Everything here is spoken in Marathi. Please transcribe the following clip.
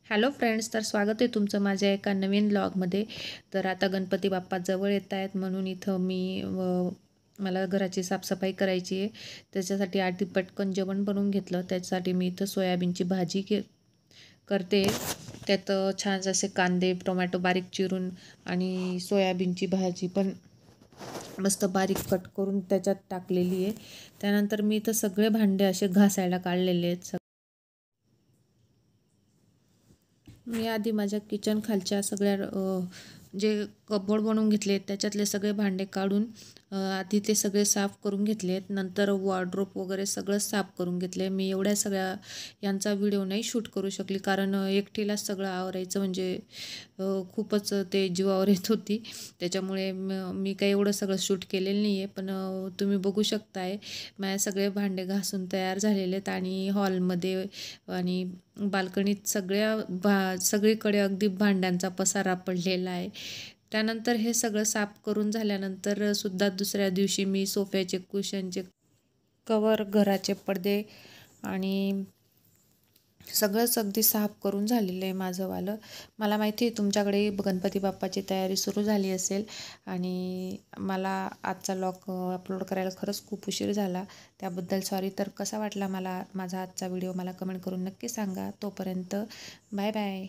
हॅलो फ्रेंड्स, तर स्वागत आहे तुमचं माझ्या एका नवीन ब्लॉगमध्ये. तर आता गणपती बाप्पा जवळ येत आहेत म्हणून इथं मला घराची साफसफाई करायची आहे. त्याच्यासाठी आधी पटकन जेवण बनवून घेतलं. त्याच्यासाठी मी इथं सोयाबीनची भाजी करते. त्यात छान असे कांदे टोमॅटो बारीक चिरून आणि सोयाबीनची भाजी पण मस्त बारीक कट करून त्याच्यात टाकलेली आहे. त्यानंतर मी इथं सगळे भांडे असे घासायला काढलेले आहेत. मी आधी माझ्या किचन खालच्या सगळ्या जे कबोर्ड बनवून घेतले त्याच्यातले सगळे भांडे काढून आधी ते सगळे साफ करून घेतलेत. नंतर वॉर्डरोब वगैरे सगळं साफ करून घेतले. मी एवढ्या सगळ्या यांचा व्हिडिओ नाही शूट करू शकली कारण एकटीलाच सगळं आवरायचं म्हणजे खूपच ते जीवावर येत होती. त्याच्यामुळे मी काही एवढं सगळं शूट केलेलं नाही आहे. पण तुम्ही बघू शकताय माझे सगळे भांडे घासून तयार झालेले आहेत आणि हॉलमध्ये आणि बाल्कनीत सगळीकडे अगदी भांड्यांचा पसारा पडलेला आहे. त्यानंतर हे सगळं साफ करून झाल्यानंतर सुद्धा दुसऱ्या दिवशी मी सोफ्याचे कुशनचे कवर घराचे पडदे आणि सगळंच अगदी साफ करून झालेलं आहे माझंवालं. मला माहिती आहे तुमच्याकडे गणपती बाप्पाची तयारी सुरू झाली असेल आणि मला आजचा व्लॉग अपलोड करायला खरंच खूप उशीर झाला. त्याबद्दल सॉरी. तर कसा वाटला मला माझा आजचा व्हिडिओ मला कमेंट करून नक्की सांगा. तोपर्यंत बाय बाय.